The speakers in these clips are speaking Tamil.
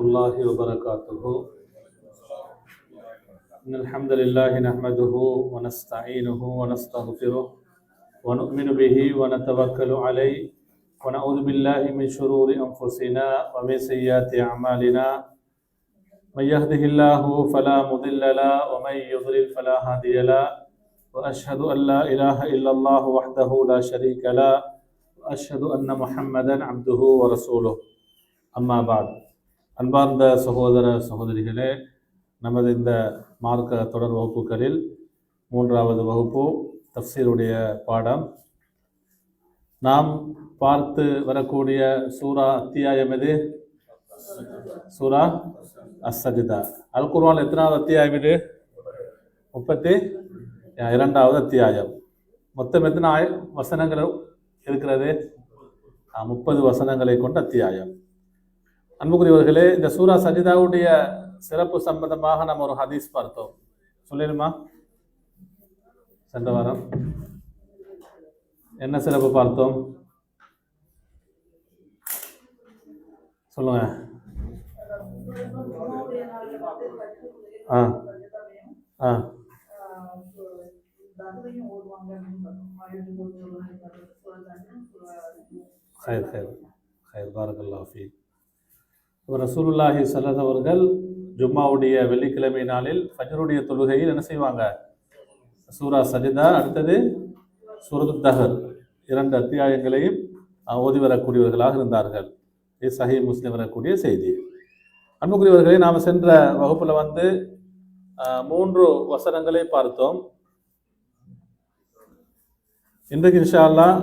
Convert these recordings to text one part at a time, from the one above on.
الله وبركاته. إن الحمد لله نحمده ونستعينه ونستغفره ونؤمن به ونتوكل عليه ونعوذ بالله من شرور أنفسنا ومن سيئات أعمالنا. من يهده الله فلا مضل له ومن يضلل فلا هادي له وأشهد أن لا إله إلا الله وحده لا شريك له وأشهد أن محمدا عبده ورسوله. أما بعد. அன்பார்ந்த சகோதர சகோதரிகளே, நமது இந்த மார்க்க தொடர் வகுப்புகளில் 3வது வகுப்பு தஃப்சீருடைய பாடம். நாம் பார்த்து வரக்கூடிய சூரா அத்தியாயம் எது? சூரா அஸ்-சஜ்தா. அல் குர்ஆன் எத்தனாவது அத்தியாயம் இது? 32வது அத்தியாயம். மொத்தம் எத்தனை வசனங்கள் இருக்கிறது? 30 வசனங்களை கொண்ட அத்தியாயம். அன்புக்குரியவர்களே, இந்த சூரா சஜிதாவுடைய சிறப்பு சம்பந்தமாக நம்ம ஒரு ஹதீஸ் பார்த்தோம். சொல்லிடுமா? சென்ற வாரம் என்ன சிறப்பு பார்த்தோம்? சொல்லுங்க. பாரக்கல்லாஹு ஃபீக். ரசூலுல்லாஹி ஸல்லல்லாஹு அவர்கள் ஜும்மாவுடைய வெள்ளிக்கிழமை நாளில் ஃபஜ்ருடைய தொழுகையில் என்ன செய்வாங்க? சூரா சஜிதா, அடுத்தது சூரத்துத் தஹர், 2 அத்தியாயங்களையும் ஓதி வரக்கூடியவர்களாக இருந்தார்கள். இது சஹீஹ் முஸ்லிம் வரக்கூடிய செய்தி. அன்புக்குரியவர்களே, நாம் சென்ற வகுப்புல 3 வசனங்களை பார்த்தோம். இன்றைக்கு இன்ஷா அல்லாஹ்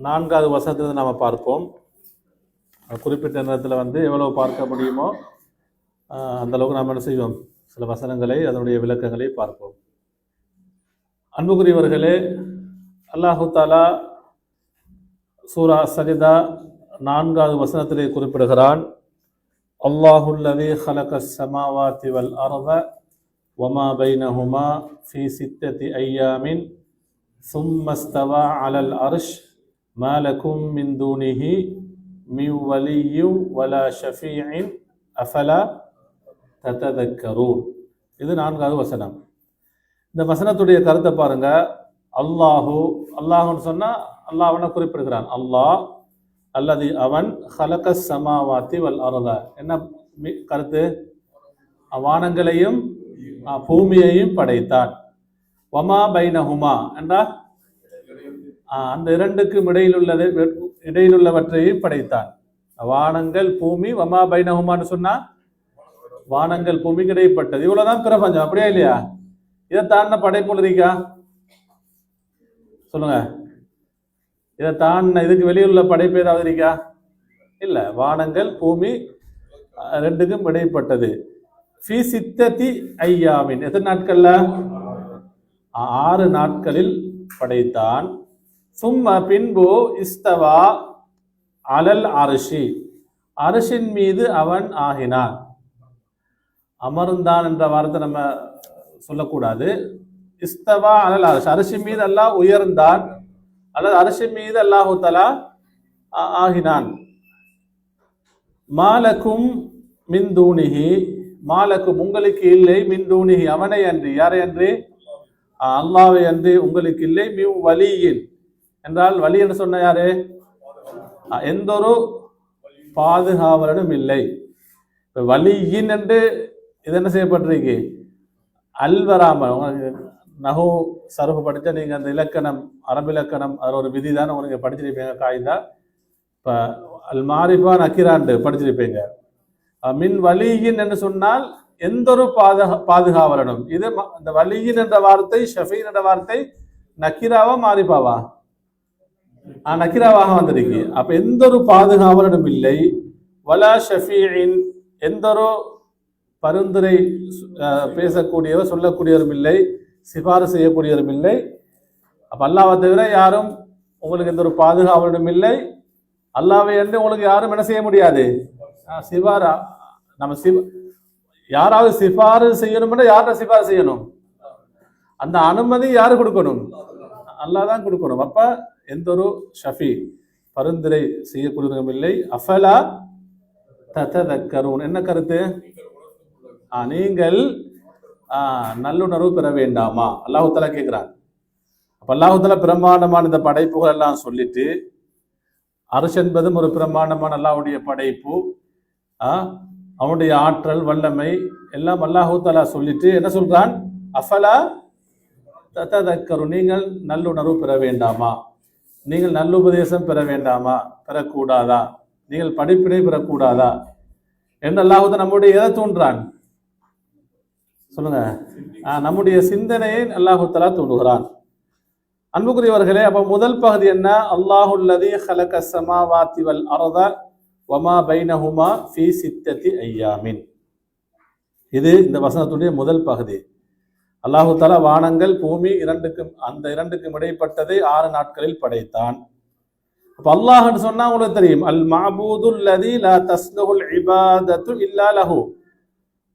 4வது வசனத்தை நாம் பார்ப்போம். குறிப்பிட்ட நேரத்தில் எவ்வளவு பார்க்க முடியுமோ அந்த அளவுக்கு நாம் என்ன செய்வோம், சில வசனங்களை அதனுடைய விளக்கங்களை பார்ப்போம். அன்புக்குரியவர்களே, அல்லாஹு தாலா சூரா சஜிதா 4வது வசனத்திலே குறிப்பிடுகிறான், அல்லாஹுல்லதீ ஹலகஸ் ஸமாவாதி வல் அர்த வமா பைனஹுமா ஃபீ 6 ஐயாமின் ஸும்ம ஸ்தவா அலல் அர்ஷ் மா லகும் மின் தூனிஹி மின் வலிய்யின் வலா ஷஃபீஇன் அஃபலா தததக்கரூன். இது 4வது வசனம். இந்த வசனத்துடைய கருத்தை பாருங்க. அல்லாஹுன்னு சொன்னா அல்லாஹ்வனை குறிப்பிடுகிறான். அல்லாஹ் அல்லது அவன் ஹலகஸ் ஸமாவாதி வல் அர்த. என்ன கருத்து? வானங்களையும் பூமியையும் படைத்தான். வமா பைனஹுமா என்றா அந்த 2க்கும் இடையிலுள்ளவற்றையும் படைத்தான். வானங்கள் பூமி. வமா பைனஹுமான்னு சொன்னா வானங்கள் பூமிக்கு இடைப்பட்டது. இவ்வளவுதான் பிரபஞ்சம். அப்படியா இல்லையா? இதை தாண்டின படைப்புகள் இருக்கா? சொல்லுங்க. இதை தாண்டின இதுக்கு வெளியுள்ள படைப்பு ஏதாவது இருக்கா? இல்ல. வானங்கள் பூமி 2க்கும் இடைப்பட்டது. ஃபீ 6 ஐயாமின், எத்தனை நாட்கள்ல? 6 நாட்களில் படைத்தான். சும்ம பின்பு இஸ்தவா அலல் அர்ஷி, அர்ஷின் மீது அவன் ஆகினான். அமர்ந்தான் என்ற வார்த்தை நம்ம சொல்லக்கூடாது. இஸ்தவா அலல் அர்ஷ், அர்ஷின் மீது அல்லாஹ் உயர்ந்தான், அல்லது அர்ஷின் மீது அல்லாஹு தஆலா ஆகினான். மாலக்கும் மின் தூனிஹி, மாலக்கும் உங்களுக்கு இல்லை, மின் தூனிஹி அவனை அன்றி, யாரை அன்றி? அல்லாஹ்வை அன்றி உங்களுக்கு இல்லை. மின் வலியின் என்றால் வலி என்று சொன்ன யாரு? எந்த ஒரு பாதுகாவலனும் இல்லை. வலியின் என்று இது என்ன செய்யப்பட்டிருக்கு? அல்வராமல். நஹு சர்ஃப் படித்தா நீங்க அந்த இலக்கணம், அரபு இலக்கணம், அதில் ஒரு விதி தான் உங்களுக்கு படிச்சிருப்பீங்க. காய்தா இப்போ அல் மாரிஃபா நக்கிராண்டு படிச்சிருப்பீங்க. மின் வலியின் என்று சொன்னால் எந்த ஒரு பாதுகாவலனும். இது இந்த வலியின் என்ற வார்த்தை, ஷஃபீன் என்ற வார்த்தை நக்கிராவா மாரிஃபாவா? நக்கிராவாக வந்திருக்கு. அப்ப எந்த ஒரு பாதுகாவலனும் இல்லை. வலா ஷஃபீஇன், எந்த ஒரு பரிந்துரை பேசக்கூடியவர் சொல்லக்கூடியவரும் இல்லை, சிபாரிசு செய்யக்கூடியவரும் இல்லை. அப்ப அல்லாஹ்வை தவிர யாரும் உங்களுக்கு எந்த ஒரு பாதுகாவலனும் இல்லை. அல்லாஹ்வை என்று உங்களுக்கு யாரும் என்ன செய்ய முடியாது. யாராவது சிபாரிசு செய்யணும்னா யார்கிட்ட சிபாரிசு செய்யணும்? அந்த அனுமதி யாரு கொடுக்கணும்? அல்லாஹ் தான் கொடுக்கணும். அப்ப எந்த ஒரு ஷஃபி பரிந்துரை செய்யக்கூடியவரும் இல்லை. அஃபலா ததக்கரூன். என்ன கருத்து? நீங்கள் நல்லுணர்வு பெற வேண்டாமா? அல்லாஹு தஆலா கேட்கிறான். அப்ப அல்லாஹு தஆலா பிரம்மாண்டமான இந்த படைப்புகள் எல்லாம் சொல்லிட்டு, அர்ஷ் என்பதும் ஒரு பிரம்மாண்டமான அல்லாஹ்வுடைய படைப்பு, அவனுடைய ஆற்றல் வல்லமை எல்லாம் அல்லாஹு தஆலா சொல்லிட்டு என்ன சொல்றான்? அஃபலா ததக்கரு, நீங்கள் நல்லுணர்வு பெற வேண்டாமா? நீங்கள் நல்லுபதேசம் பெற வேண்டாமா? பெறக்கூடாதா? நீங்கள் படிப்பினை பெறக்கூடாதா என்று அல்லாஹு தஆலா நம்முடைய எதை தூண்டுறான் சொல்லுங்க? நம்முடைய சிந்தனையை அல்லாஹு தஆலா தூண்டுகிறான். அன்புக்குரியவர்களே, அப்ப முதல் பகுதி என்ன? அல்லாஹுல்லதி ஹலக ஸமாவாத்தி வல் அர்த வமா பைனஹுமா ஃபீ சித்தத்தி ஐயாமின். இது இந்த வசனத்துடைய முதல் பகுதி. அல்லாஹு தஆலா வானங்கள் பூமி அந்த இரண்டுக்கும் இடைப்பட்டதை 6 நாட்களில் படைத்தான். அப்ப அல்லாஹ்னு சொன்னா உங்களுக்கு தெரியும், அல் மஅபூதுல் லதி லா தஸ்லுஹுல் இபாதத்து இல்லா லஹு.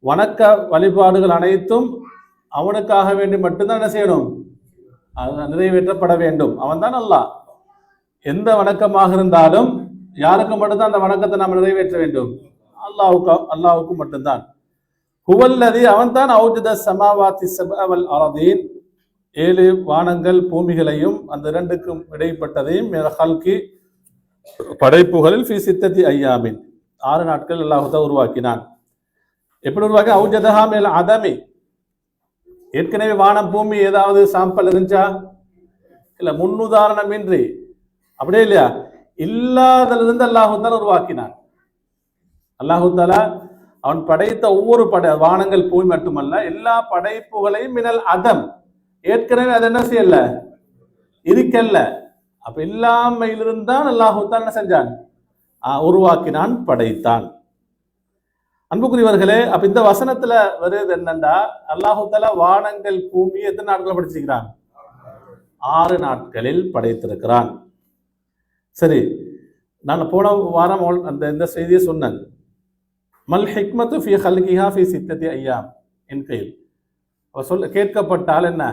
வணக்க வழிபாடுகள் அனைத்தும் அவனுக்காக வேண்டி மட்டும்தான் என்ன செய்யணும்? நிறைவேற்றப்பட வேண்டும். அவன் தான் அல்லாஹ். எந்த வணக்கமாக இருந்தாலும் யாருக்கு மட்டும்தான் அந்த வணக்கத்தை நாம் நிறைவேற்ற வேண்டும்? அல்லாஹ்வுக்கு மட்டும்தான். ஹுவல்லதி, அவன் தான் அவுஜத ஸமாவாத்தி ஸப்அ வல் அர்தீன், 7 வானங்கள் பூமிகளையும் அந்த இரண்டுக்கும் இடைப்பட்டதையும் ஹல்கி படைப்புகளில் ஃபீ சித்தத்தி ஐயாமின், 6 நாட்கள் அல்லாஹ் தஆலா உருவாக்கினான். எப்படி உருவாக்கி? அவுஜதஹா மினல் அதமி, ஏற்கனவே வானம் பூமி ஏதாவது சாம்பல் இருந்துச்சா? இல்ல, முன்னுதாரணமின்றி, அப்படியே இல்லையா, இல்லாதலிருந்து அல்லாஹு தஆலா உருவாக்கினான். அல்லாஹு தஆலா அவன் படைத்த ஒவ்வொரு வானங்கள் பூமி மட்டுமல்ல, எல்லா படைப்புகளையும் மினல் அதம், ஏற்கனவே அது என்ன செய்யல, இருக்கல்ல. அப்ப இல்லாமையிலிருந்தான் அல்லாஹு தஆலா என்ன செஞ்சான்? உருவாக்கினான், படைத்தான். அன்புக்குரியவர்களே, அப்ப இந்த வசனத்துல வருது என்னண்டா, அல்லாஹு தஆலா வானங்கள் பூமி எத்தனை நாட்கள் படைச்சிருக்கிறான்? 6 நாட்களில் படைத்திருக்கிறான். சரி, நான் போன வாரம் இந்த செய்தியை சொன்னேன். மல் ஹிக்மத்து ஃபீ ஹல்கிஹா ஃபீ சித்தத்தி ஐயாம் என் கையில் கேட்கப்பட்டால் என்ன?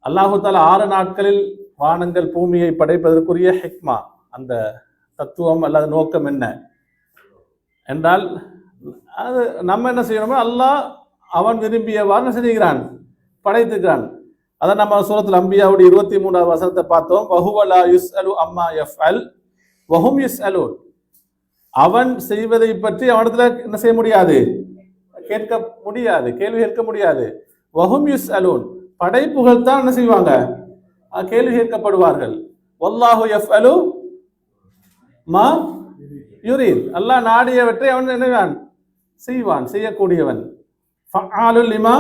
அல்லாஹு தஆலா 6 நாட்களில் வானங்கள் பூமியை படைப்பதற்குரிய ஹிக்மா, அந்த தத்துவம் அல்லது நோக்கம் என்ன என்றால், அது நம்ம என்ன செய்யணுமோ அல்லாஹ் அவன் விரும்பியவாறு செய்கிறான், படைத்துக்கிறான். அதை நம்ம சூரத்துல் அம்பியாவுடைய 23வது வசனத்தை பார்த்தோம். வஹுவ லா யுஸ்அலு அம்மா யஃஅல் வஹும் யுஸ்அலூன். அவன் செய்வதை பற்றி அவனிடத்துல என்ன செய்ய முடியாது? கேட்க முடியாது, கேள்வி கேட்க முடியாது. வஹும் யுஸ்அலூன், படைப்புகள் தான் என்ன செய்வாங்க? கேள்வி கேட்கப்படுவார்கள். வல்லாஹு யஃஅலு மா யுரீத், அல்லாஹ் நாடியவற்றை அவன் என்னவான்? செய்வான், செய்யக்கூடியவன். ஃபஅலுல் லிமா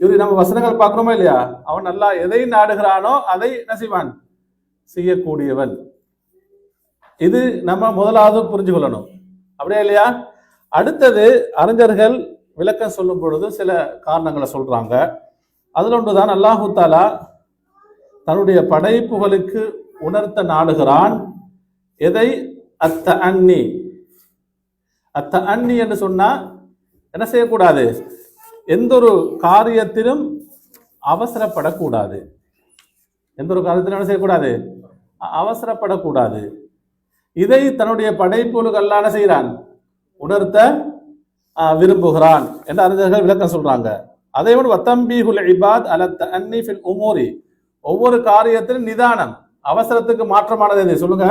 யுரீத். நம்ம வசனங்கள் பார்க்கணுமா இல்லையா? அவன் அல்லாஹ் எதை நாடுகிறானோ அதை என்ன செய்வான்? செய்யக்கூடியவன். இது நம்ம முதலாவது புரிஞ்சு கொள்ளணும், அப்படியே இல்லையா? அடுத்தது, அறிஞர்கள் விளக்கம் சொல்லும் பொழுது சில காரணங்களை சொல்றாங்க. அதுல ஒன்றுதான், அல்லாஹு தஆலா தன்னுடைய படைப்புகளுக்கு உணர்த்த நாடுகிறான். எதை? அத்தஅன்னி. அத்தஅன்னி என்று சொன்னா என்ன செய்யக்கூடாது? எந்த ஒரு காரியத்திலும் அவசரப்படக்கூடாது. எந்த ஒரு காரியத்திலும் என்ன செய்யக்கூடாது? அவசரப்படக்கூடாது. இதை தன்னுடைய படைப்புகளுக்கு அல்லாஹ் என்ன செய்கிறான்? உணர்த்த விரும்புகிறான் என்று அறிஞர்கள் விளக்கம் சொல்றாங்க. அதே போல வத்தம்பீஹுல் இபாத் அல தஅன்னி ஃபில் உமூரி, ஒவ்வொரு காரியத்திலும் நிதானம், அவசரத்துக்கு மாற்றமானது எது சொல்லுங்க?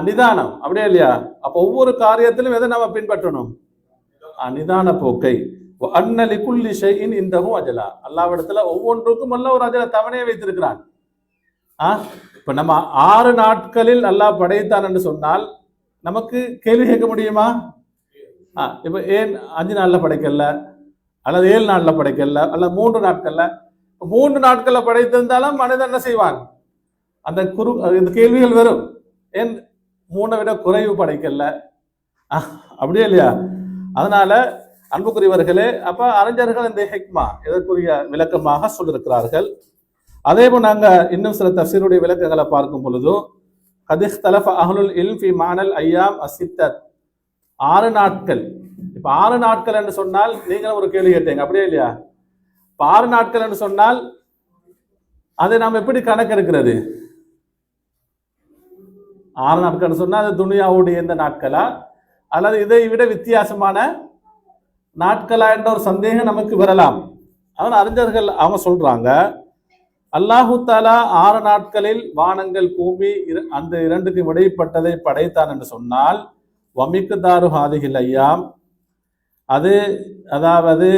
நிதானம், அப்படியே இல்லையா? அப்ப ஒவ்வொரு காரியத்திலும் எதை நம்ம பின்பற்றணும்? நிதான போக்கை. அன்ன லிகுல்லி ஷைஇன் இந்தஹு அஜலா, அல்லாஹ்விடத்துல ஒவ்வொன்றுக்கும் அல்லாஹ் ஒரு அஜல தவணையை வைத்திருக்கிறான். இப்ப நம்ம 6 நாட்களில் அல்லாஹ் படைத்தான் என்று சொன்னால் நமக்கு கேள்வி கேட்க முடியுமா? இப்ப ஏன் 5 நாள்ல படைக்கல, அல்லது 7 நாள்ல படைக்கல, அல்ல 3 நாட்கள்ல? 3 நாட்கள்ல படைத்திருந்தாலும் மனிதன் என்ன செய்வான்? அந்த இந்த கேள்விகள் வரும். ஏன் 3 விட குறைவு படைக்கல? அப்படியே இல்லையா? அதனால அன்புக்குரியவர்களே, அப்ப அறிஞர்கள் இந்த ஹிக்மா இதற்குரிய விளக்கமாக சொல்லியிருக்கிறார்கள். அதே போல் நாங்க இன்னும் சில தஃசீருடைய விளக்கங்களை பார்க்கும் பொழுது, கத் இஹ்தலஃப அஹ்லுல் இல்ம் ஃபீ மஅனல் அய்யாம் அஸ்ஸித்தத், 6 நாட்கள். இப்ப 6 நாட்கள் என்று சொன்னால் நீங்களும் ஒரு கேள்வி கேட்டீங்க, அப்படியே இல்லையா? இப்ப 6 நாட்கள் என்று சொன்னால் அதை நாம் எப்படி கணக்கெடுக்கிறது? 6 நாட்கள் சொன்னா அது துனியாவுடைய எந்த நாட்களா அல்லது இதை விட வித்தியாசமான நாட்களா என்ற ஒரு சந்தேகம் நமக்கு வரலாம். அதனால் அறிஞர்கள் அவங்க சொல்றாங்க, அல்லாஹு தாலா 6 நாட்களில் வானங்கள் பூமி அந்த இரண்டுக்கும் இடைப்பட்டதை படைத்தான் என்று சொன்னால் வமிக்குதாரு ஹாதிஹில் ஐயாம், அது அதாவது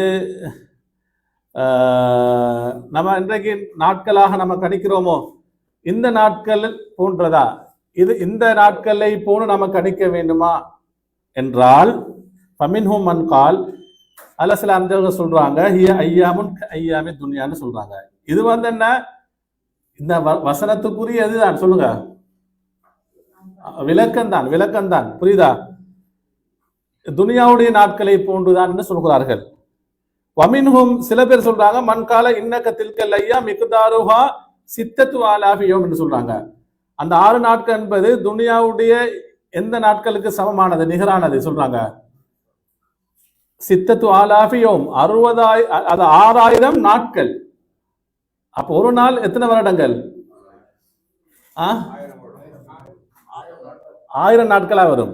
நம்ம இன்றைக்கு நாட்களாக நம்ம கணிக்கிறோமோ இந்த நாட்கள் போன்றதா, இது இந்த நாட்களை போன்று நம்ம கணிக்க வேண்டுமா என்றால் ஃபமின்ஹும் மன் கால், அல்ல சில அறிஞர்கள் சொல்றாங்க ஹிய ஐயாமுன் ஐயாமி துன்யான்னு சொல்றாங்க. இது என்ன, இந்த வசனத்துக்குரிய இதுதான், சொல்லுங்க, விளக்கம்தான், புரியுதா? துனியாவுடைய நாட்களை போன்றுதான் என்று சொல்கிறார்கள். வமின்ஹும் சில பேர் சொல்றாங்க மண்கால இன்னக்க தில்கல் ஐயா மிக்தாருஹா சித்தத்து ஆலாஃபியோம் என்று சொல்றாங்க. அந்த 6 நாட்கள் என்பது துனியாவுடைய எந்த நாட்களுக்கு சமமானது, நிகரானது சொல்றாங்க. சித்தத்து ஆலாஃபியோம் 6000 நாட்கள். அப்போ ஒரு நாள் எத்தனை வருடங்கள்? 1000 நாட்களா வரும்.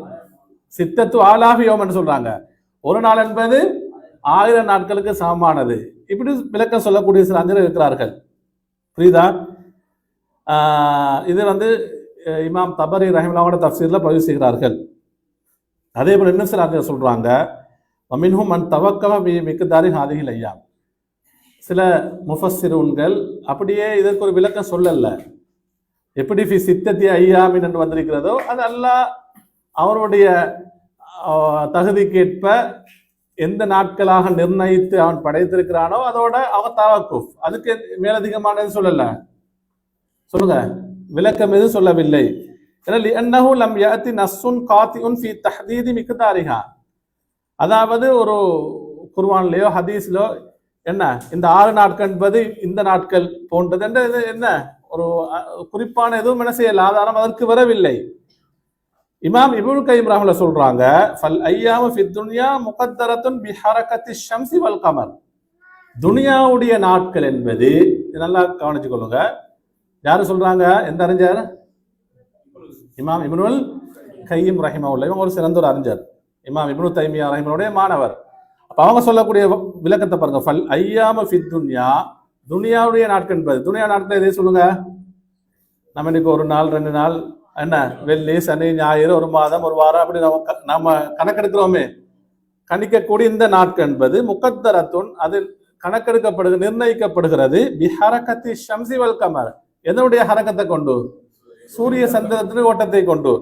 சித்தத்து ஆலாஃபியோம் என்று சொல்றாங்க. ஒரு நாள் என்பது 1000 நாட்களுக்கு சமமானது. இப்படி விளக்கம் சொல்லக்கூடிய சில அறிஞர்கள் இருக்கிறார்கள். புரியுதா? இது இமாம் தபரி ரஹிமஹுல்லாஹோட தஃப்சீர்ல பதிவு செய்கிறார்கள். அதே போல இன்னும் சில அறிஞர்கள் சொல்றாங்க வமின்ஹும் மன் தவக்கவ பி மிக்தாரி ஹாதிஹில் ஐயாம். சில முஃபஸ்ஸிரூன்கள் அப்படியே இதற்கு ஒரு விளக்கம் சொல்லல. எப்படி ஃபி சித்தத்தி ஐயாமின் என்று வந்திருக்கிறதோ அது அல்லாஹ் அவருடைய தகுதிக்கேற்ப எந்த நாட்களாக நிர்ணயித்து அவன் படைத்திருக்கிறானோ அதோட அவன் தவக்குஃப், அதுக்கு மேலதிகமானது சொல்லல. சொல்லுங்க, விளக்கம் எதுவும் சொல்லவில்லை. அதாவது ஒரு குர்ஆன்லயோ ஹதீஸ்லோ என்ன இந்த 6 நாட்கள் என்பது இந்த நாட்கள் போன்றது என்று என்ன ஒரு குறிப்பான எதுவும் என்ன செய்யல, ஆதாரம் அதற்கு வரவில்லை. இமாம் இப்னு கைம் ரஹ்மத்துல்லாஹி சொல்றாங்க ஃபல் ஐயாமு ஃபித் துன்யா முகத்தரத்துன் பிஹரகத்தி ஷம்ஸி வல் கமர். துனியாவுடைய நாட்கள் என்பது, நல்லா கவனிச்சுக்கொள்ளுங்க, யாரு சொல்றாங்க, எந்த அறிஞர்? இமாம் இப்னுல் கைம் ரஹிமஹுல்லாஹ். இவங்க ஒரு சிறந்த ஒரு அறிஞர், இமாம் இப்னு தைமியா ரஹிமஹுல்லாஹுடைய மாணவர். அப்ப அவங்க சொல்லக்கூடிய விளக்கத்தை பாருங்க. ஃபல் ஐயாமு ஃபித் துன்யா, துனியாவுடைய நாட்கள் என்பது, துனியா நாட்கள் எதை சொல்லுங்க? நம்ம இன்னைக்கு ஒரு நாள் 2 நாள் என்ன வெள்ளி சனி ஞாயிறு ஒரு மாதம் ஒரு வாரம் அப்படி நம்ம கணக்கெடுக்கிறோமே, கணிக்கக்கூடிய இந்த நாட்கள் என்பது முகத்தரத்துன், அது கணக்கெடுக்கப்படுகிறது, நிர்ணயிக்கப்படுகிறது பிஹரகத்தி ஷம்ஸி வல் கமர், எதனுடைய ஹரக்கத்தை கொண்டு? சூரிய சந்திரத்தின் ஓட்டத்தை கொண்டு.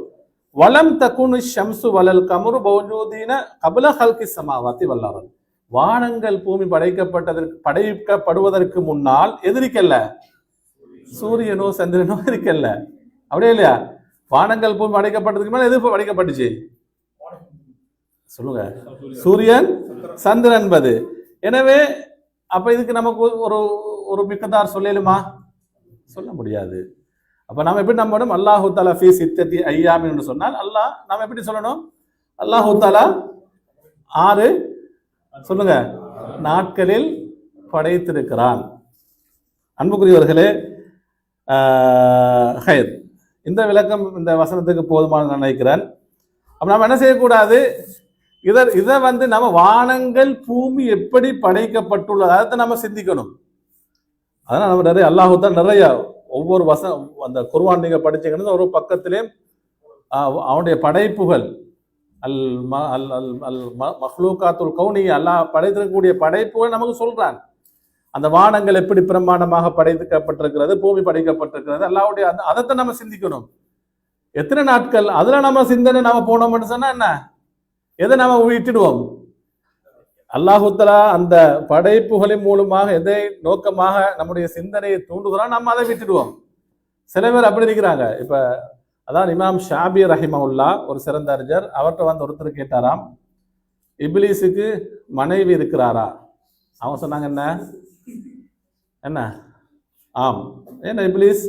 வலம் தகுனு ஷம்சு வலல் கமரு மௌஜூதீன கப்ல ஹல்கி ஸமாவாத்தி வல் அர்த். வானங்கள் பூமி படைக்கப்படுவதற்கு முன்னால் எதிரிக்கல்ல, சூரியனோ சந்திரனோ இருக்கல்ல, அப்படியே இல்லையா? வானங்கள் பூமி படைக்கப்பட்டதுக்கு மேல எது படைக்கப்பட்டுச்சு? சொல்லுங்க, சூரியன் சந்திரன் என்பது. எனவே அப்ப இதுக்கு நமக்கு ஒரு மிக்கதார் சொல்லலுமா? சொல்ல முடியாது. அப்ப நாம எப்படி நம்பணும்? அல்லாஹு தஆலா ஃபீ சித்தத்தி ஐயாமின் என்று சொன்னால் அல்லாஹ் நாம எப்படி சொல்லணும்? அல்லாஹு தஆலா 6 சொல்லுங்க நாட்களில் படைத்திருக்கிறான். அன்புக்குரியவர்களே, ஹைர், இந்த விளக்கம் இந்த வசனத்துக்கு போதுமான நினைக்கிறேன். அப்ப நம்ம என்ன செய்யக்கூடாது, இதை நம்ம வானங்கள் பூமி எப்படி படைக்கப்பட்டுள்ளது அதை நம்ம சிந்திக்கணும். அதனால நம்ம நிறைய அல்லாஹு தான் நிறைய ஒவ்வொரு அந்த குர்ஆன் நீங்க படிச்சீங்கன்னா ஒரு பக்கத்திலே அவனுடைய படைப்புகள் அல் மஹ்லூகாத்துல் கௌனியா, அல்லாஹ் படைத்திருக்கக்கூடிய படைப்புகள் நமக்கு சொல்றான். அந்த வானங்கள் எப்படி பிரமாண்டமாக படைக்கப்பட்டிருக்கிறது, பூமி படைக்கப்பட்டிருக்கிறது, அல்லாஹ்வுடைய அதைத்தான் நம்ம சிந்திக்கணும். எத்தனை நாட்கள் அதுல நம்ம சிந்தனை நாம போனோம்னு சொன்னா என்ன, எதை நாம விட்டுடுவோம்? அல்லாஹு தஆலா அந்த படைப்புகளின் மூலமாக எதை நோக்கமாக நம்முடைய சிந்தனையை தூண்டுகிறான், நம்ம அதை விட்டுடுவோம். சில பேர் அப்படி இருக்கிறாங்க. இப்ப அதான் இமாம் ஷாபி ரஹிமஹுல்லாஹ் ஒரு சிறந்த அறிஞர், அவர்கிட்ட ஒருத்தர் கேட்டாராம், இப்லீஸுக்கு மனைவி இருக்கிறாரா? அவங்க சொன்னாங்க என்ன ஆம். ஏன்னா இப்லீஸ்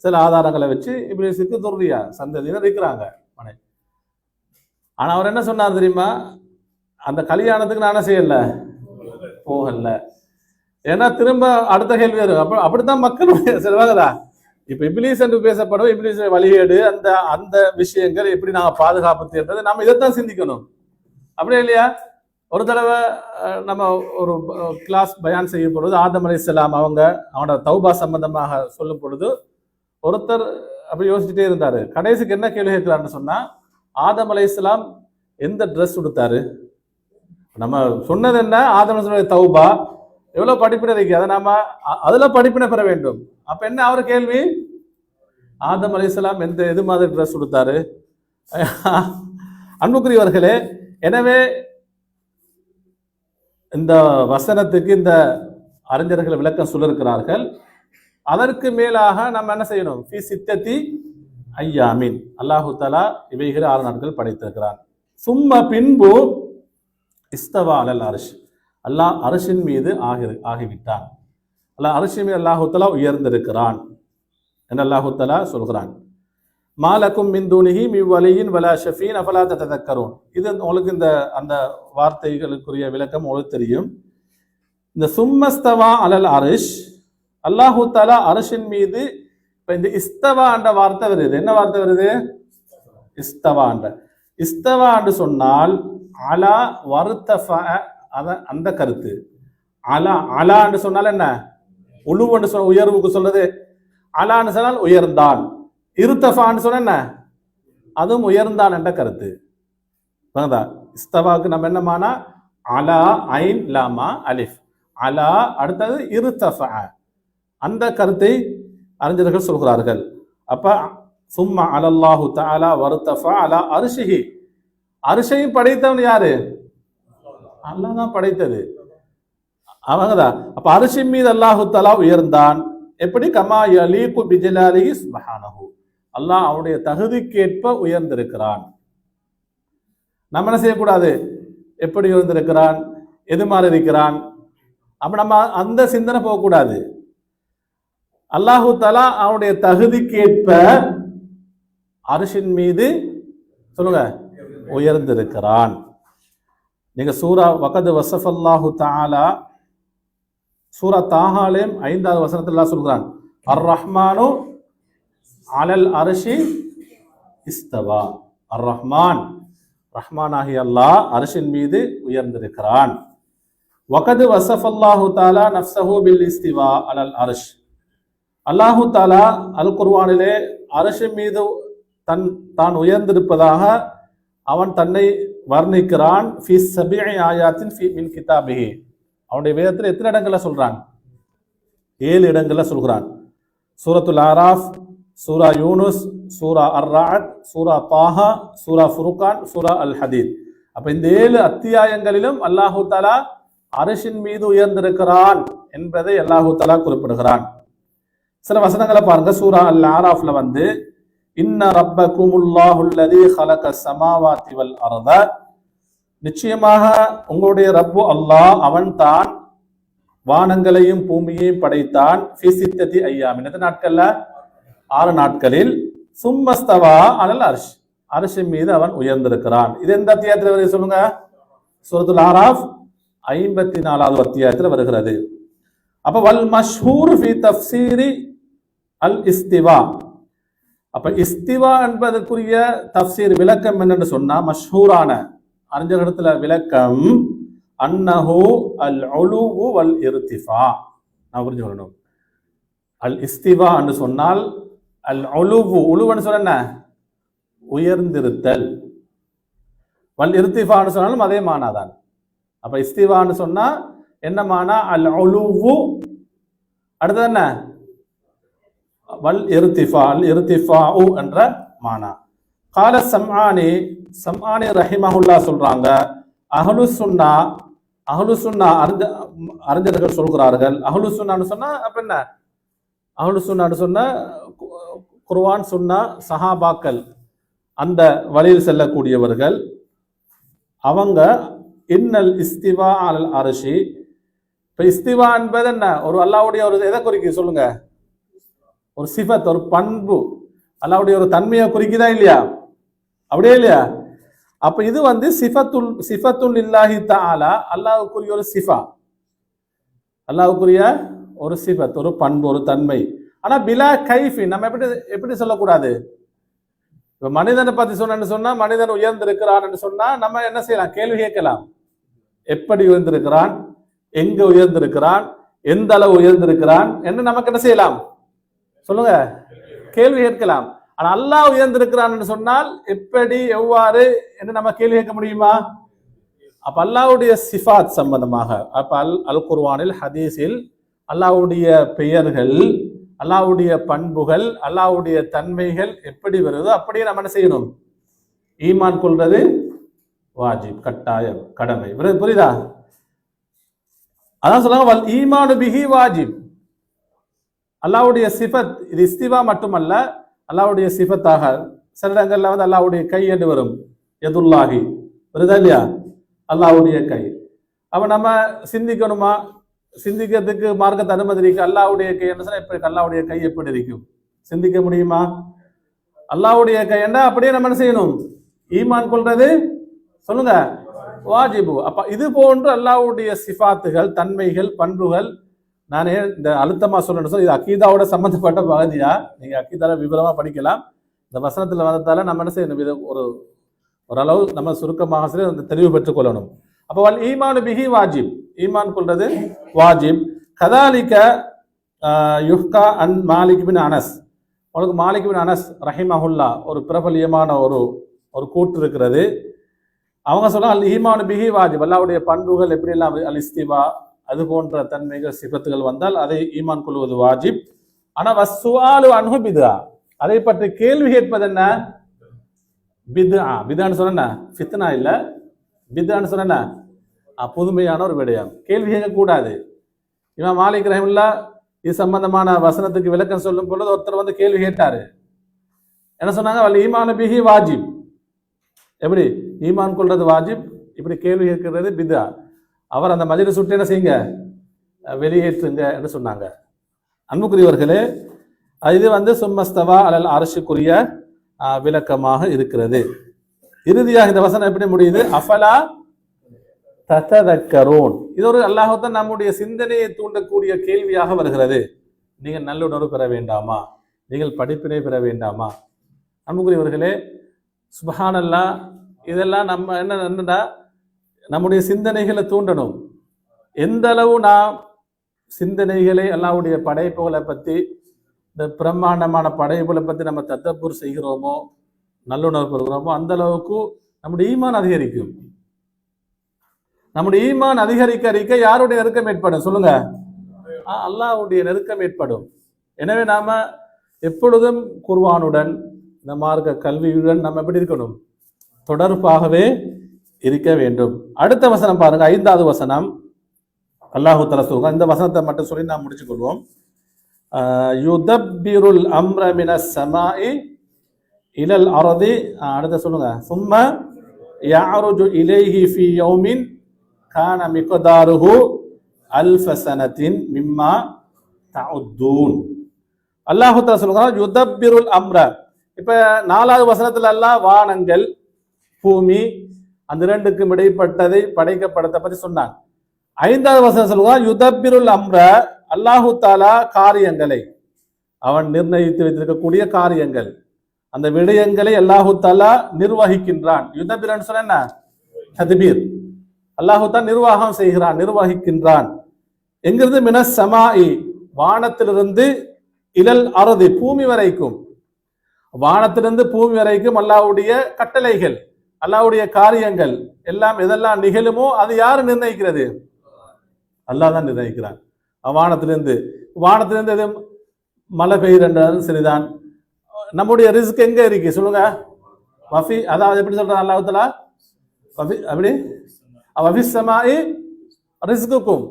சில ஆதாரங்களை வச்சு இப்லீஸுக்கு துர்ரியா சந்ததியினர் இருக்கிறாங்க மனைவி. ஆனா அவர் என்ன சொன்னார் தெரியுமா? அந்த கல்யாணத்துக்கு நான் என்ன செய்யல, போகல. ஏன்னா திரும்ப அடுத்த கேள்வி வரும். அப்படித்தான் மக்களுடைய சிலவாகதா இப்ப இப்லீஸ் என்று பேசப்படும் இப்லீஸ் வழிகேடு அந்த அந்த விஷயங்கள் எப்படி நாங்க பாதுகாப்பு தேர்ந்தது நம்ம இதைத்தான் சிந்திக்கணும். அப்படியே இல்லையா? ஒரு தடவை நம்ம ஒரு கிளாஸ் பயான் செய்யும் பொழுது ஆதம் அலைஹிஸ்ஸலாம் அவனோட தௌபா சம்பந்தமாக சொல்லும் பொழுது ஒருத்தர் அப்படி யோசிச்சுட்டே இருந்தாரு. கடைசிக்கு என்ன கேள்வி கேட்கிறாருன்னு சொன்னா, ஆதம் அலைஹிஸ்ஸலாம் எந்த ட்ரெஸ் கொடுத்தாரு? நம்ம சொன்னது என்ன? ஆதம் அலைஹிஸ்ஸலாம் தௌபா எவ்வளவு படிப்பினை இருக்கு, அதை நாம அதுல படிப்பினை பெற வேண்டும். அப்ப என்ன அவர் கேள்வி, ஆதம் அலைஹிஸ்ஸலாம் எது மாதிரி ட்ரெஸ் கொடுத்தாரு? அன்புக்குரியவர்களே, எனவே இந்த வசனத்துக்கு இந்த அறிஞர்கள் விளக்கம் சொல்லிருக்கிறார்கள். அதற்கு மேலாக நம்ம என்ன செய்யணும்? ஃபி சித்தத்தி ஐயாமின், அல்லாஹு தஆலா இவைகளை 6 நாட்கள் படைத்திருக்கிறான். சும்ம பின்பு இஸ்தவா அலல் அர்ஷ், அல்லாஹ் அரசின் மீது ஆகிவிட்டான். அல்லாஹ் அரசின் மீது அல்லாஹு தஆலா உயர்ந்திருக்கிறான் என்று அல்லாஹு தஆலா சொல்கிறான். மாலக்கும் மின் தூனிஹி மின் வலியின் வலா ஷஃபீன் அஃபலா ததக்கரூன். இது உங்களுக்கு இந்த அந்த வார்த்தைகளுக்குரிய விளக்கம் உங்களுக்கு தெரியும். இந்த சும்மஸ்தவா அலல் அரிஷ், அல்லாஹு தஆலா அரசின் மீது. இப்ப இந்த இஸ்தவா என்ற வார்த்தை வருது. என்ன வார்த்தை வருது? இஸ்தவா என்ற. இஸ்தவா என்று சொன்னால் அலா வர்தஃப, அந்த கருத்து. அலா அலா என்று சொன்னால் என்ன? உழுவன்னு சொன்ன உயர்வுக்கு சொல்றது. அலான்னு சொன்னால் உயர்ந்தான். இருத்தஃபான்னு சொன்ன என்ன? அதுவும் உயர்ந்தான் என்ற கருத்து. இஸ்தவாவுக்கு நம்ம என்னமானா அலா ஐன் லாமா அலிஃப், அலா அடுத்தது இருத்தஃபா, அந்த கருத்தை அறிஞர்கள் சொல்கிறார்கள். அப்ப சும்மா அலல்லாஹு தஆலா வர்தஃபா அலா அர்ஷிஹி, அர்ஷையும் படைத்தவன் யாரு? அல்லாஹ் தான் படைத்தது, அவங்கதான். அப்ப அர்ஷின் மீது அல்லாஹு தஆலா உயர்ந்தான். எப்படி? கமா யலீகு பிஜலாலிஹி சுப்ஹானஹு, அல்லாஹ் அவனுடைய தகுதிக்கேற்ப உயர்ந்திருக்கிறான். நம்ம என்ன செய்யக்கூடாது? எப்படி உயர்ந்திருக்கிறான், எது மாதிரி இருக்கிறான், அப்ப நம்ம அந்த சிந்தனை போகக்கூடாது. அல்லாஹு தஆலா அவனுடைய தகுதிக்கேற்ப அர்ஷின் மீது சொல்லுங்க உயர்ந்திருக்கிறான். நீங்க சூரா வகத் வஸஃபல்லாஹு தஆலா சூரா தாஹாலேம் 5வது வசனத்தில் அல்லாஹ் சொல்கிறான், அர் ரஹ்மானு அலல் அர்ஷி இஸ்தவா. அர் ரஹ்மான், ரஹ்மான் ஆகிய அல்லாஹ் அர்ஷின் மீது உயர்ந்திருக்கிறான். வகத் வஸஃபல்லாஹு தஆலா நஃப்ஸஹு பில் இஸ்திவா அலல் அர்ஷ், அல்லாஹு தஆலா அல் குர்ஆனிலே அர்ஷின் மீது தான் உயர்ந்திருப்பதாக அவன் தன்னை வர்ணிக்கிறான். ஃபி சபிஇ ஆயாத்தின் ஃபி மின் கிதாபிஹி, அவனுடைய வேதத்தில் எத்தனை இடங்கள்ல சொல்றான்? 7 இடங்கள்ல சொல்கிறான். சூரத்துல் ஆராஃப், சூரா யூனுஸ், சூரா அர்-ரஅத், சூரா தாஹா, சூரா ஃபுர்கான், சூரா அல் ஹதீத். அப்ப இந்த 7 அத்தியாயங்களிலும் அல்லாஹு தஆலா அர்ஷின் மீது உயர்ந்திருக்கிறான் என்பதை அல்லாஹு தஆலா குறிப்பிடுகிறான். சில வசனங்களை பாருங்க. சூரா அல் ஆராஃப்ல வந்து இன்ன ரப்பகுமுல்லாஹுல்லதீ ஹலகஸ் ஸமாவாதி வல் அர்த, நிச்சயமாக உங்களுடைய ரப்பு அல்லாஹ் அவன் தான் வானங்களையும் பூமியையும் படைத்தான். ஃபி சித்தத்தி ஐயாமின், எத்தனை நாட்கள்ல? 6 நாட்களில். சும்மஸ்தவா அலல் அர்ஷ், அர்ஷின் மீது அவன் உயர்ந்திருக்கிறான். இது எந்த அத்தியாயத்தில் வருது சொல்லுங்க? சூரத்துல் ஆராஃப் 54வது அத்தியாயத்தில் வருகிறது. அப்ப வல் மஷ்ஹூர் ஃபி தஃப்சீரி அல் இஸ்திவா, அப்ப இஸ்திவா என்பதற்குரிய தஃப்சீர் விளக்கம் என்னன்னு சொன்னா, மஷ்ஹூரான அறிஞர்களிடத்துல விளக்கம் அன்னஹு அல் உலுவு வல் இர்திஃபா. நான் புரிஞ்சுக்கணும். அல் இஸ்திவா என்று சொன்னால் அல் உலுவு, உலுவன்னு சொன்ன என்ன? உயர்ந்திருத்தல். வல் இர்திஃபான்னு சொன்னாலும் அதே மானாதான். அப்ப இஸ்திவான்னு சொன்னா என்ன மானா? அல் உலுவு, அடுத்தது என்ன? வல் இர்திஃபா, அல் இர்திஃபாஉ என்ற மானா. கால சம்ஆனி, சம்ஆனி ரஹிமஹுல்லா சொல்றாங்க, அஹ்லு சுன்னா, அஹ்லு சுன்னா அறிஞர்கள் சொல்கிறார்கள். அஹ்லு சுன்னான்னு சொன்னா அப்ப என்ன? அஹ்லு சுன்னான்னு சொன்னா குர்ஆன் சுன்னா சஹாபாக்கள், அந்த வழியில் செல்லக்கூடியவர்கள். அவங்க இன்னல் இஸ்திவா அலல் அர்ஷி, இப்ப இஸ்திவா என்பது என்ன? ஒரு அல்லாஹ்வுடைய ஒரு எதை குறிக்குது சொல்லுங்க? ஒரு சிஃபத், ஒரு பண்பு, அல்லாஹ்வுடைய ஒரு தன்மையை குறிக்குதா இல்லையா? அப்படியே இல்லையா? அப்ப இது வந்து சிஃபத்துல் இல்லாஹி தஆலா, அல்லாஹ்வுக்குரிய ஒரு சிஃபா, அல்லாஹ்வுக்குரிய ஒரு சிஃபத், ஒரு பண்பு, ஒரு தன்மை. ஆனா பிலா கைஃபி நம்ம எப்படி சொல்லக்கூடாது. இப்ப மனிதனை பத்தி சொன்னா மனிதன் உயர்ந்திருக்கிறான் சொன்னா நம்ம என்ன செய்யலாம், கேள்வி கேட்கலாம். எப்படி உயர்ந்திருக்கிறான், எங்க உயர்ந்திருக்கிறான், எந்த அளவு உயர்ந்திருக்கிறான் என்று நமக்கு என்ன செய்யலாம், சொல்லுங்க, கேள்வி கேட்கலாம். ஆனா அல்லாஹ் உயர்ந்திருக்கிறான் என்று சொன்னால் எப்படி எவ்வாறு என்று நம்ம கேள்வி கேட்க முடியுமா? அப்ப அல்லாஹ்வுடைய சிஃபாத் சம்பந்தமாக அப்ப அல் குர்ஆனில் ஹதீஸில் அல்லாஹ்வுடைய பெயர்கள், அல்லாஹ்வுடைய பண்புகள், அல்லாஹ்வுடைய தன்மைகள் எப்படி வருதோ அப்படியே நம்ம என்ன செய்யணும், ஈமான் கொள்றது வாஜிப், கட்டாயம், கடமை. புரியுதா? அதான் சொல்லுவாங்க வல் ஈமானு பிஹி வாஜிப். அல்லாஹ்வுடைய சிஃபத், இது இஸ்திவா மட்டுமல்ல, அல்லாஹ்வுடைய சிஃபத்தாக சில இடங்கள்ல வந்து அல்லாஹ்வுடைய கை என்று வரும், யதுல்லாஹி வருதா இல்லையா, அல்லாஹ்வுடைய கை. அப்ப நம்ம சிந்திக்கணுமா, சிந்திக்கிறதுக்கு மார்க்கத்தை அனுமதி இருக்கு. அல்லாஹ்வுடைய கை என்ன சொன்னா எப்படி, அல்லாஹ்வுடைய கை எப்படி இருக்கும், சிந்திக்க முடியுமா? அல்லாஹ்வுடைய கை என்ன அப்படியே நம்ம என்ன செய்யணும், ஈமான் கொள்றது சொல்லுங்க வாஜிபு. அப்ப இது போன்று அல்லாஹ்வுடைய சிஃபாத்துகள், தன்மைகள், பண்புகள், நானே இந்த அழுத்தமா சொல்லணும், இது அக்கீதாவோட சம்பந்தப்பட்ட பகுதியா, நீங்க அக்கீதால விவரமா படிக்கலாம். இந்த வசனத்துல வந்ததால நம்ம என்ன செய்யணும், ஓரளவு நம்ம சுருக்கமாக அந்த தெளிவு பெற்றுக் கொள்ளணும். அப்ப வல் ஈமானு பிஹி வாஜிப், ஈமான் கொள்றது வாஜிப். கதாலிக யுஹ்கா அன் மாலிக் பின் அனஸ், உனக்கு மாலிக் பின் அனஸ் ரஹிமஹுல்லா ஒரு பிரபலியமான ஒரு கூற்று இருக்கிறது. அவங்க சொல்ல அல் ஈமானு பிஹி வாஜிப், அல்லாஹ்வுடைய பண்புகள் எப்படி எல்லாம் அல் இஸ்திவா அது போன்ற தன்மைகள் சிபத்துகள் வந்தால் அதை ஈமான் கொள்வது வாஜிப். ஆனா வஸ்ஸுஆலு அன்ஹு பித்ஆ, அதை பற்றி கேள்வி கேட்பது என்ன, பித்ஆ. பித்ஆன்னு சொன்னா ஃபித்னா இல்ல, பித்ஆன்னு சொன்னா புதுமையான ஒரு விடயம், கேள்வி கேட்க கூடாது. இமாம் மாலிக் ரஹிமஹுல்லாஹ் இது சம்பந்தமான வசனத்துக்கு விளக்கம் சொல்லும் பொழுது ஒருத்தர் வந்து கேள்வி கேட்டாரு. என்ன சொன்னாங்க, வல் ஈமானு பிஹி வாஜிப், எப்படி ஈமான் கொள்றது வாஜிப், இப்படி கேள்வி கேட்கிறது பித்ஆ. அவர் அந்த மஜ்லிஸ் சுட்டு என்ன செய்யுங்க, வெளியேற்றுங்க என்று சொன்னாங்க. அன்புக்குரியவர்களே, இது வந்து சும்மஸ்தவா அலல் அர்ஷுக்குரிய விளக்கமாக இருக்கிறது. இறுதியாக இந்த வசனம் எப்படி முடியுது, அஃபலா ததக்கரூன், இது ஒரு அல்லாஹ்தான் நம்முடைய சிந்தனையை தூண்டக்கூடிய கேள்வியாக வருகிறது. நீங்கள் நல்லுணர்வு பெற வேண்டாமா, நீங்கள் படிப்பினை பெற வேண்டாமா? அன்புக்குரியவர்களே, சுப்ஹானல்லாஹ், இதெல்லாம் நம்ம என்னன்னா நம்முடைய சிந்தனைகளை தூண்டணும். எந்த அளவு நாம் சிந்தனைகளை அல்லாஹ்வுடைய படைப்புகளை பற்றி, இந்த பிரம்மாண்டமான படைப்புகளை பற்றி நம்ம தத்தப்பூர் செய்கிறோமோ, நல்லுணர்வு பெறுகிறோமோ, அந்த அளவுக்கு நம்முடைய ஈமான் அதிகரிக்கும். நம்முடைய ஈமான் அதிகரிக்க யாருடைய நெருக்கம் ஏற்படும் சொல்லுங்க, அல்லாஹ்வுடைய நெருக்கம் ஏற்படும். எனவே நாம எப்பொழுதும் குர்ஆனுடன், இந்த மார்க்க கல்வியுடன் நம்ம எப்படி இருக்கணும், தொடர்பாகவே இருக்க வேண்டும். அடுத்த வசனம் பாருங்க, 5வது வசனம். அல்லாஹு தஆலா சொல்றான், இந்த வசனத்தை மட்டும் சொல்லி நாம் முடிச்சு கொள்வோம். யுதப்பிருல் அம்ர மினஸ் ஸமாஇ இலல் அர்தி, அடுத்த சொல்லுங்க, சும்ம யஅருஜு இலைஹி ஃபீ யௌமின் கான மிக்தாருஹு அல்ஃப ஸனத்தின் மிம்மா தஉத்தூன். அல்லாஹு தஆலா சொல்றான் யுதப்பிருல் அம்ர. இப்ப 4வது வசனத்துல அல்லாஹ் வானங்கள், பூமி, அந்த இரண்டுக்கும் இடைப்பட்டதை படைக்கப்படத்தை பற்றி சொன்னான். 5வது வசனம் சொல்லுவான் யுதப்பிருல் அம்ர, அல்லாஹு தஆலா காரியங்களை, அவன் நிர்ணயித்து வைத்திருக்கக்கூடிய காரியங்கள், அந்த விடயங்களை அல்லாஹு தஆலா நிர்வகிக்கின்றான். யுதப்பிரன்னு சொன்ன என்ன, தத்பீர், அல்லாஹு தஆலா நிர்வாகம் செய்கிறான், நிர்வகிக்கின்றான். என்கிறது மினஸ் ஸமாஇ, வானத்திலிருந்து, இலல் அர்தி, பூமி வரைக்கும், வானத்திலிருந்து பூமி வரைக்கும் அல்லாஹ்வுடைய கட்டளைகள், அல்லாஹ்வுடைய காரியங்கள் எல்லாம் எதெல்லாம் நிகழுமோ அது யாரு நிர்ணயிக்கிறது, அல்லாஹ் தான் நிர்ணயிக்கிறான். வானத்திலிருந்து எது மழை பெய்யுதுன்றது சரிதான். நம்முடைய ரிஸ்க் எங்க இருக்கு சொல்லுங்க, வஃபி, அதாவது எப்படி சொல்றான் அல்லாஹ் தஆலா, அப்படி வஃபி ஸமாஇ ரிஸ்குக்கும்,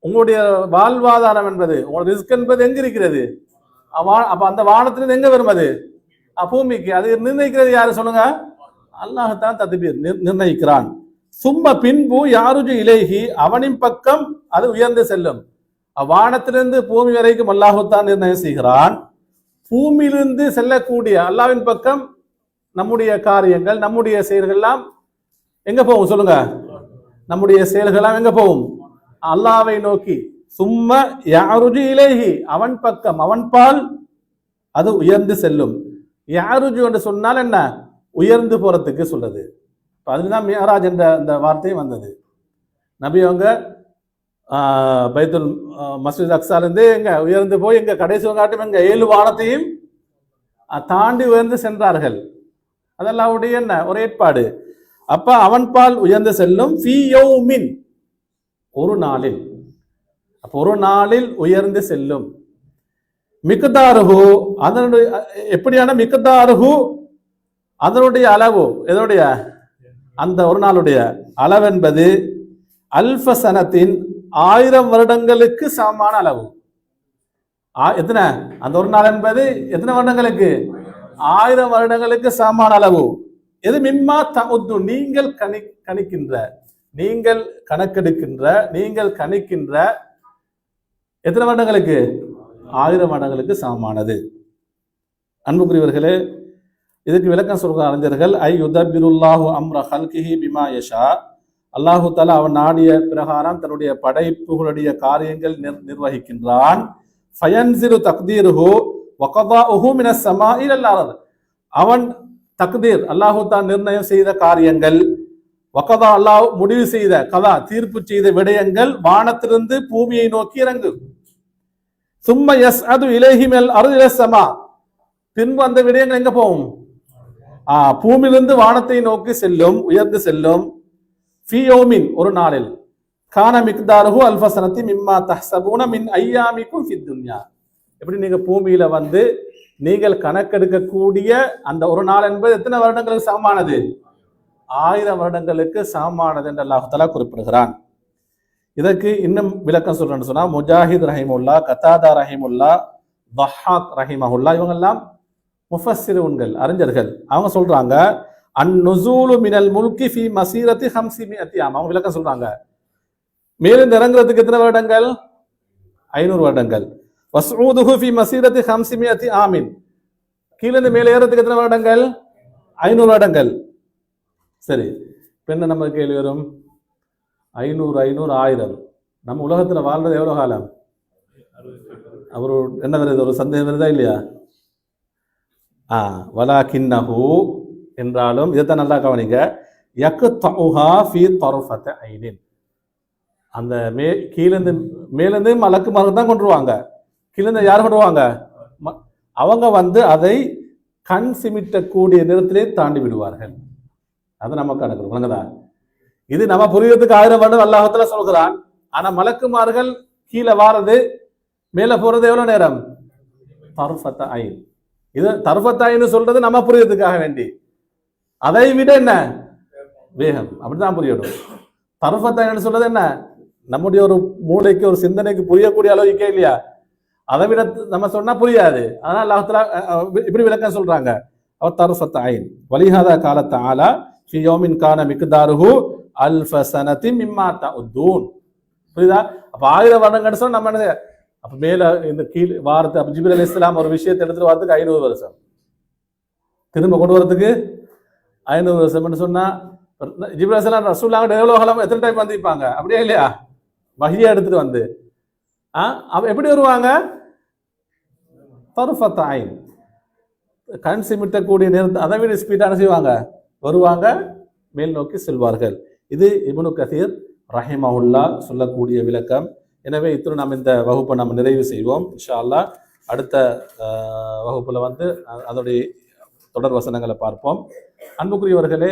உங்களுடைய வாழ்வாதாரம் என்பது, உங்களுடைய ரிஸ்க் என்பது எங்க இருக்கிறது, அப்ப அந்த வானத்திலிருந்து எங்க வரும், அது பூமிக்கு. அது நிர்ணயிக்கிறது யாரு சொல்லுங்க, அல்லாஹ் தான் தத்பீர் நிர்ணயிக்கிறான். சும்ம பின்பு யாருஜு இலைஹி, அவனின் பக்கம் அது உயர்ந்து செல்லும். வானத்திலிருந்து பூமி வரைக்கும் அல்லாஹ் தான் நிர்ணயம் செய்கிறான். பூமியிலிருந்து செல்லக்கூடிய அல்லாஹ்வின் பக்கம் நம்முடைய காரியங்கள், நம்முடைய செயல்கள் எல்லாம் எங்க போகும் சொல்லுங்க, நம்முடைய செயல்கள் எல்லாம் எங்க போகும், அல்லாஹ்வை நோக்கி சும்ம யஅருஜு இலைஹி, அவன் பக்கம் அவன் பால் அது உயர்ந்து செல்லும். யஅருஜு என்று சொன்னால் என்ன, உயர்ந்து போறதுக்கு சொல்றது. அதுதான் மியராஜ் என்ற அந்த வார்த்தையும் வந்தது. நபி அவங்க பைத்துல் மஸ்ஜித் அக்ஸாலேருந்து எங்க உயர்ந்து போய் எங்க கடைசி காட்டும் எங்க 7 வானத்தையும் தாண்டி உயர்ந்து சென்றார்கள். அதெல்லாம் அவருடைய என்ன ஒரு ஏற்பாடு. அப்ப அவன் பால் உயர்ந்து செல்லும். ஃபீ யௌமின், ஒரு நாளில். அப்ப ஒரு நாளில் உயர்ந்து செல்லும். மிக்தாருஹு, அதனுடைய எப்படியான மிக்தாருஹு, அதனுடைய அளவு, எதனுடைய அந்த ஒரு நாளுடைய அளவு என்பது அல்ஃப சனத்தின் 1000 வருடங்களுக்கு சமமான அளவு. எத்தனை, அந்த ஒரு நாள் என்பது எத்தனை வருடங்களுக்கு? 1000 வருடங்களுக்கு சமமான அளவு. எது மிம்மா தஉத்து, நீங்கள் கணிக்கின்ற, நீங்கள் கணக்கெடுக்கின்ற, நீங்கள் கணிக்கின்ற எத்தனை வருடங்களுக்கு? 1000 வருடங்களுக்கு சமமானது. அன்புக்குரியவர்களே, இதுக்கு விளக்கம் சொல்கிற அறிஞர்கள், ஐ யுதப்பிருல்லாஹு அம்ர ஹல்கிஹி பிமா யஷா, அல்லாஹு தஆலா அவன் நாடிய பிரகாரம் தன்னுடைய படைப்புகளுடைய காரியங்கள் நிர்வகிக்கின்றான். ஃபயன்சிரு தக்தீருஹு வகதாஉஹு மினஸ் ஸமாஇ இலல் அர்த், அவன் தக்தீர் அல்லாஹு தான் நிர்ணயம் செய்த காரியங்கள், வகதா அல்லாஹ் முடிவு செய்த, கதா தீர்ப்பு செய்த விடயங்கள் வானத்திலிருந்து பூமியை நோக்கி இறங்கும். சும்ம யஸ்அது இலைஹி மினல் அர்தி இலஸ் ஸமா, பின்பு அந்த விடயங்கள் எங்க போகும்? பூமியிலிருந்து வானத்தை நோக்கி செல்லும், உயர்ந்து செல்லும். ஃபீ யௌமின், ஒரு நாளில். கான மிக்தாருஹு அல்ஃப சனத்தி மிம்மா தஹ்சபூன மின் ஐயாமிக்கும் ஃபித் துன்யா, எப்படி நீங்க பூமியில வந்து நீங்கள் கணக்கெடுக்கக்கூடிய அந்த ஒரு நாள் என்பது எத்தனை வருடங்களுக்கு சமமானது? 1000 வருடங்களுக்கு சமமானது என்று அல்லாஹ் தஆலா குறிப்பிடுகிறான். இதற்கு இன்னும் விளக்கம் சொல்றேன்னு சொன்னா, முஜாஹித் ரஹிமுல்லா, கத்தாதா ரஹிமுல்லா, தஹாக் ரஹிமஹுல்லா, இவங்க எல்லாம் முஃபஸ்ஸிரூன்கள், அறிஞர்கள். அவங்க சொல்றாங்க, அந்நுஸூலு மினல் முல்கி ஃபீ மஸீரத்தி 500 ஆம். அவங்க விளக்கம் சொல்றாங்க, மேலிருந்து இறங்குறதுக்கு எத்தனை வருடங்கள்? 500 வருடங்கள். வஸ்ஊதுஹு ஃபீ மஸீரத்தி 500 ஆமின், கீழிருந்து மேலே ஏறதுக்கு எத்தனை வருடங்கள்? 500 வருடங்கள். சரி, பெண்ணு நம்ம கேள்வி வரும், 500 500 1000, நம்ம உலகத்துல வாழ்றது எவ்வளவு காலம்? அவரு என்ன வருது, ஒரு சந்தேகம் வருதா இல்லையா? வலாகின்னஹு என்றாலும் இதைத்தான் நல்லா கவனிங்க, யக்தஉஹா ஃபீ தர்ஃபத் ஐனின், அந்த கீழிருந்து மேலிருந்து மலக்குமார்கள் தான் கொண்டுருவாங்க. கீழிருந்து யார் கொண்டுருவாங்க? அவங்க வந்து அதை கண் சிமிட்டக்கூடிய நேரத்திலே தாண்டி விடுவார்கள். அது நம்ம கணக்கு வழங்குதா? இது நம்ம புரியறதுக்கு 1000 வருடம் அல்லாஹ் தஆலா சொல்கிறான். ஆனா மலக்குமார்கள் கீழே வாரது மேல போறது எவ்வளவு நேரம்? தர்ஃபத் ஐன். இது தர்ஃபத் ஐன் சொல்றது நம்ம புரியறதுக்காக வேண்டி, அதை விட என்ன வேகம், அப்படிதான் புரியணும். தர்ஃபத் ஐன் சொல்றது என்ன, நம்முடைய ஒரு மூளைக்கு ஒரு சிந்தனைக்கு புரியக்கூடிய அளவுக்கே இல்லையா, அதை விட நம்ம சொன்னா புரியாது. அதனால அல்லாஹ் தஆலா இப்படி விளக்கம் சொல்றாங்க, அவர் தர்ஃபத் ஐன் வலிஹாதா காலத் தஆலா ஃபீ யௌமின் கான மிக்தாருஹு அல்ஃப சனத்தின் மிம்மா தஉதூன். புரியுதா? அப்ப 1000 வருடங்கள் சொன்னா நம்ம என்ன, அப்ப மேல இந்த கீழ் வாரத்து, அப்ப ஜிப்ரீல் அலைஹிஸ்ஸலாம் ஒரு விஷயத்தை எடுத்துட்டு வரதுக்கு 500 வருஷம், திரும்ப கொண்டு வரதுக்கு 500 வருஷம்னு சொன்னா, ஜிப்ரீல் அலைஹிஸ்ஸலாம் ரசூலுல்லாஹ் எவ்வளவு காலம் எத்தனை டைம் வந்திருப்பாங்க? அப்படியே இல்லையா? வஹியை எடுத்துட்டு வந்து அப்ப எப்படி வருவாங்க? தர்ஃபத் ஐன், கண் சிமிட்டக்கூடிய நேரத்தை அதை விட ஸ்பீடான செய்வாங்க, வருவாங்க, மேல் நோக்கி செல்வார்கள். இது இப்னு கதீர் ரஹிமஹுல்லா சொல்லக்கூடிய விளக்கம். எனவே இத்துடன் நாம் இந்த வகுப்பை நம்ம நிறைவு செய்வோம். இன்ஷா அல்லாஹ் அடுத்த வகுப்புல வந்து அதோடைய தொடர் வசனங்களை பார்ப்போம். அன்புக்குரியவர்களே,